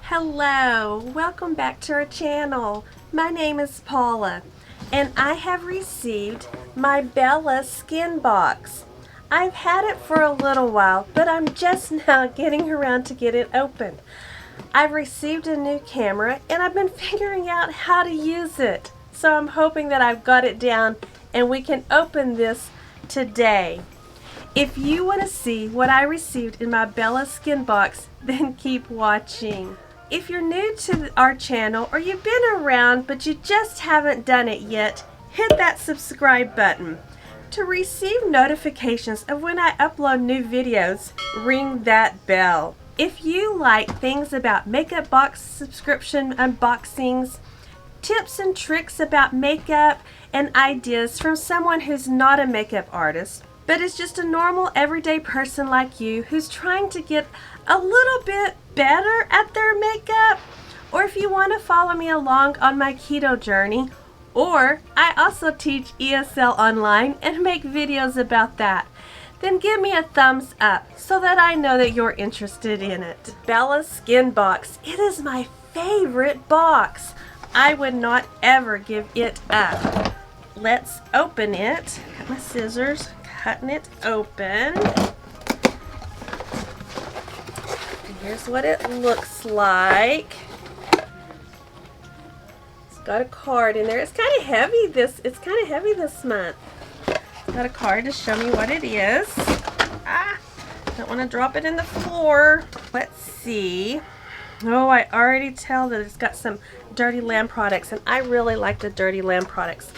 Hello, welcome back to our channel. My name is Paula and I have received my Bella Skin Box. I've had it for a little while, but I'm just now getting around to get it opened. I've received a new camera and I've been figuring out how to use it. So I'm hoping that I've got it down and we can open this today. If you want to see what I received in my Bella Skin Box, then keep watching. If you're new to our channel or you've been around but you just haven't done it yet, hit that subscribe button. To receive notifications of when I upload new videos, ring that bell. If you like things about makeup box subscription unboxings, tips and tricks about makeup, and ideas from someone who's not a makeup artist, but is just a normal everyday person like you who's trying to get a little bit better at their makeup, or if you want to follow me along on my keto journey, or I also teach ESL online and make videos about that, then give me a thumbs up so that I know that you're interested in it. Bella Skin Box. It is my favorite box. I would not ever give it up. Let's open it. Got my scissors, cutting it open. Here's what it looks like. It's got a card in there. It's kind of heavy this month. It's got a card to show me what it is. Don't want to drop it in the floor. Let's see. Oh, I already tell that it's got some Dirty Lamb products, and I really like the Dirty Lamb products.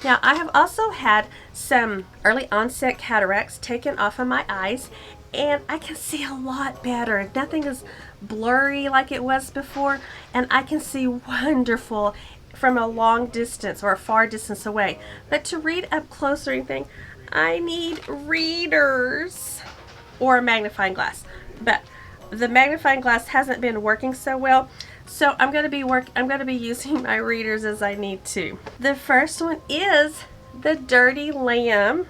Now, I have also had some early onset cataracts taken off of my eyes, and I can see a lot better. Nothing is blurry like it was before, and I can see wonderful from a long distance or a far distance away. But to read up close or anything, I need readers or a magnifying glass. But the magnifying glass hasn't been working so well, so I'm going to be using my readers as I need to. The first one is the Dirty Lamb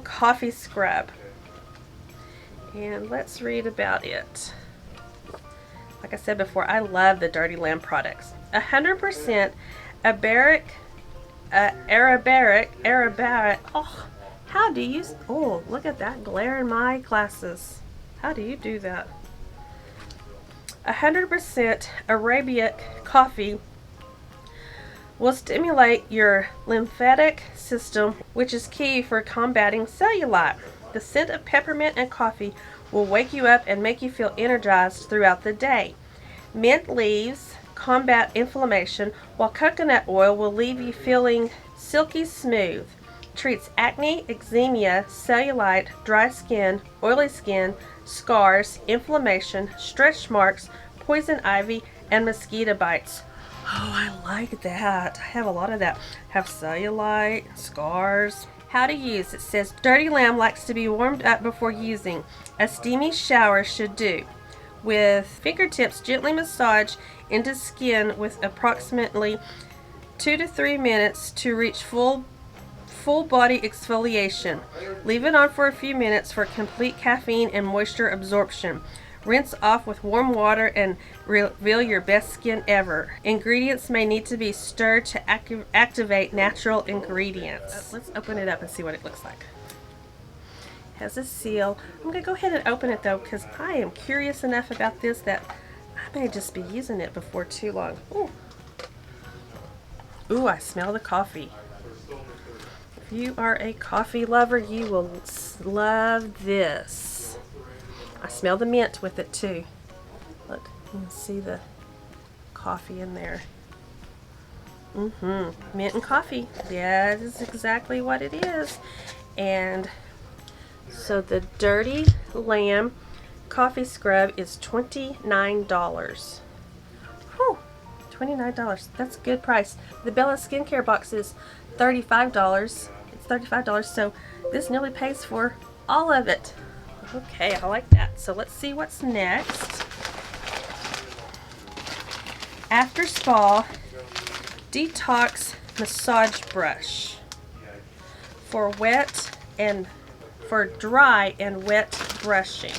Coffee Scrub. And let's read about it. Like I said before, I love the Dirty Lamb products. 100% Arabic. Oh, how do you? Oh, look at that glare in my glasses. How do you do that? 100% Arabic coffee will stimulate your lymphatic system, which is key for combating cellulite. The scent of peppermint and coffee will wake you up and make you feel energized throughout the day. Mint leaves combat inflammation, while coconut oil will leave you feeling silky smooth. Treats acne, eczema, cellulite, dry skin, oily skin, scars, inflammation, stretch marks, poison ivy, and mosquito bites. Oh, I like that. I have a lot of that. I have cellulite, scars. How to use. It says Dirty Lamb likes to be warmed up before using. A steamy shower should do. With fingertips gently massage into skin with approximately 2 to 3 minutes to reach full body exfoliation. Leave it on for a few minutes for complete caffeine and moisture absorption. Rinse off with warm water and reveal your best skin ever. Ingredients may need to be stirred to activate natural ingredients. Let's open it up and see what it looks like. It has a seal. I'm going to go ahead and open it though, because I am curious enough about this that I may just be using it before too long. Ooh. Ooh, I smell the coffee. If you are a coffee lover, you will love this. I smell the mint with it too. Look, you can see the coffee in there. Mint and coffee. Yeah, that is exactly what it is. And so the Dirty Lamb Coffee Scrub is $29. Whew, $29. That's a good price. The Bella Skincare box is $35. It's $35, so this nearly pays for all of it. Okay, I like that. So let's see what's next. After Spa Detox Massage Brush for dry and wet brushing.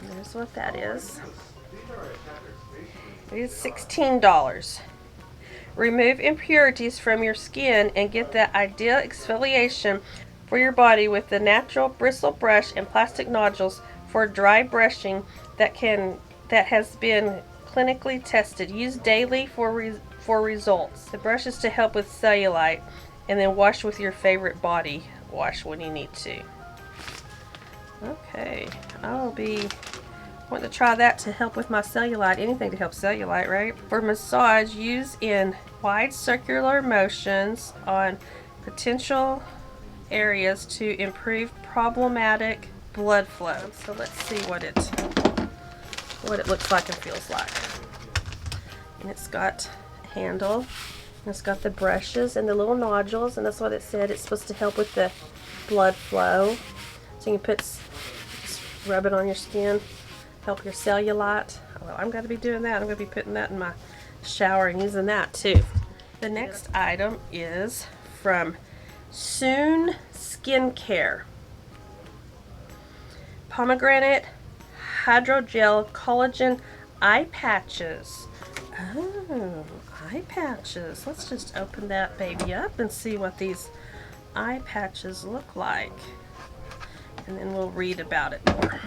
There's is what that is. It is $16. Remove impurities from your skin and get the ideal exfoliation for your body with the natural bristle brush and plastic nodules for dry brushing that has been clinically tested. Use daily for results. The brush is to help with cellulite, and then wash with your favorite body wash when you need to. Okay, I'll be wanting to try that to help with my cellulite. Anything to help cellulite, right? For massage, use in wide circular motions on potential areas to improve problematic blood flow. So let's see what it looks like and feels like. And it's got a handle, and it's got the brushes and the little nodules, and that's what it said. It's supposed to help with the blood flow. So you can just rub it on your skin, help your cellulite. Well, I'm going to be doing that. I'm going to be putting that in my shower and using that too. The next item is from Soon Skincare. Pomegranate Hydrogel Collagen Eye Patches. Oh, eye patches. Let's just open that baby up and see what these eye patches look like. And then we'll read about it more.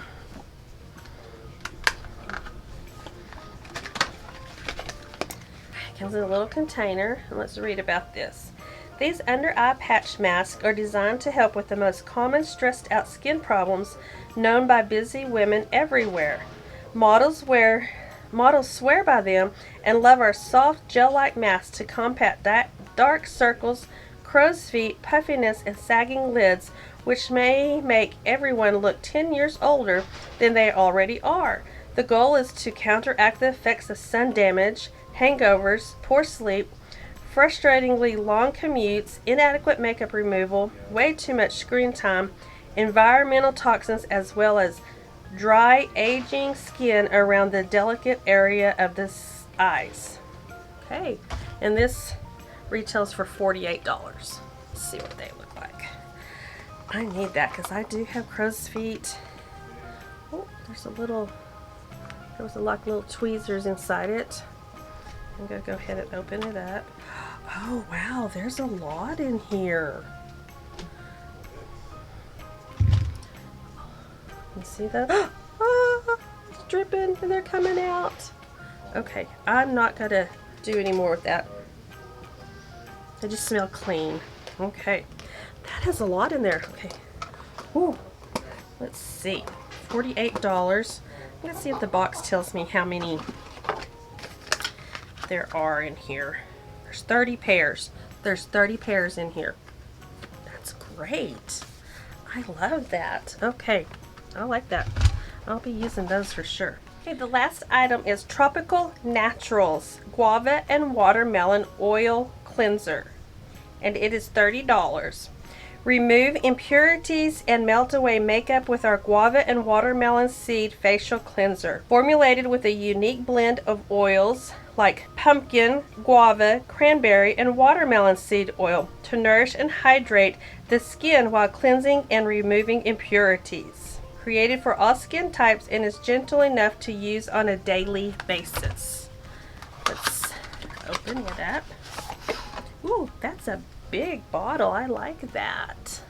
It comes in a little container, and let's read about this. These under-eye patch masks are designed to help with the most common stressed out skin problems known by busy women everywhere. Models swear by them and love our soft gel-like masks to combat dark circles, crow's feet, puffiness, and sagging lids, which may make everyone look 10 years older than they already are. The goal is to counteract the effects of sun damage, hangovers, poor sleep, frustratingly long commutes, inadequate makeup removal, way too much screen time, environmental toxins, as well as dry, aging skin around the delicate area of the eyes. Okay, and this retails for $48. Let's see what they look like. I need that because I do have crow's feet. Oh, there was like little tweezers inside it. I'm going to go ahead and open it up. Oh wow, there's a lot in here. You see that? Ah, it's dripping and they're coming out. Okay, I'm not going to do any more with that. They just smell clean. Okay, that has a lot in there. Okay, ooh, let's see, $48. Let's see if the box tells me how many there are in here. There's 30 pairs. There's 30 pairs in here. That's great. I love that. Okay, I like that. I'll be using those for sure. Okay, the last item is Tropical Naturals Guava and Watermelon Oil Cleanser, and it is $30. Remove impurities and melt away makeup with our guava and watermelon seed facial cleanser. Formulated with a unique blend of oils like pumpkin, guava, cranberry, and watermelon seed oil to nourish and hydrate the skin while cleansing and removing impurities. Created for all skin types and is gentle enough to use on a daily basis. Let's open it up. Ooh, that's a big bottle. I like that.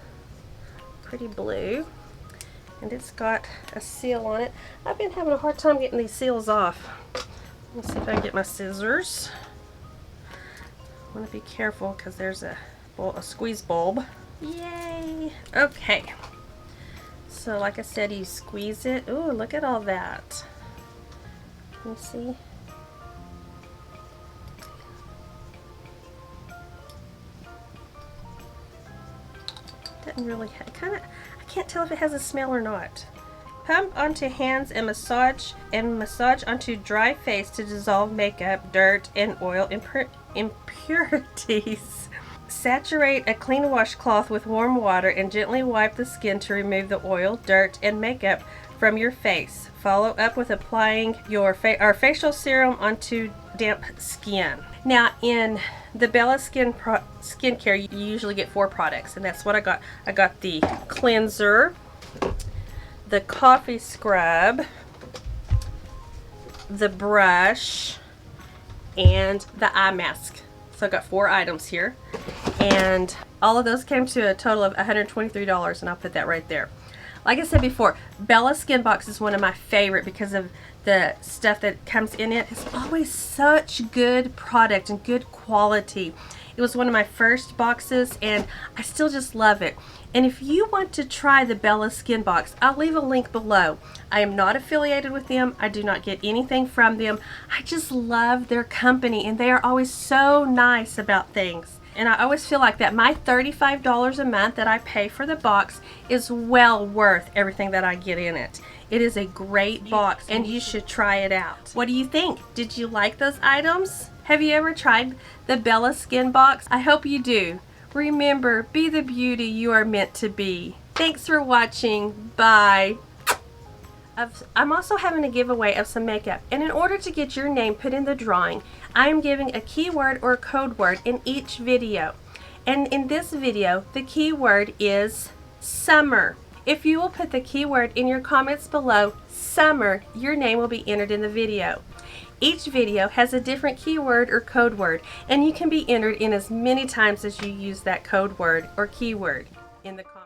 Pretty blue. And it's got a seal on it. I've been having a hard time getting these seals off. Let's see if I can get my scissors. I want to be careful because there's a squeeze bulb. Yay! Okay. So like I said, you squeeze it. Ooh, look at all that. Can you see? Doesn't really have, I can't tell if it has a smell or not. Pump onto hands and massage onto dry face to dissolve makeup, dirt, and oil impurities. Saturate a clean washcloth with warm water and gently wipe the skin to remove the oil, dirt, and makeup from your face. Follow up with applying our facial serum onto damp skin. Now in the Bella Skincare, you usually get 4 products, and that's what I got. I got the cleanser, the coffee scrub, the brush, and the eye mask. So I got 4 items here, and all of those came to a total of $123, and I'll put that right there. Like I said before, Bella Skinbox is one of my favorite because of the stuff that comes in it. It's always such good product and good quality. It was one of my first boxes, and I still just love it. And if you want to try the Bella Skinbox, I'll leave a link below. I am not affiliated with them. I do not get anything from them. I just love their company, and they are always so nice about things. And I always feel like that my $35 a month that I pay for the box is well worth everything that I get in it. It is a great box, and you should try it out. What do you think? Did you like those items? Have you ever tried the Bella Skinbox? I hope you do. Remember, be the beauty you are meant to be. Thanks for watching. Bye. I'm also having a giveaway of some makeup, and in order to get your name put in the drawing, I am giving a keyword or a code word in each video. And in this video, the keyword is summer. If you will put the keyword in your comments below, summer, your name will be entered in the video. Each video has a different keyword or code word, and you can be entered in as many times as you use that code word or keyword in the comments.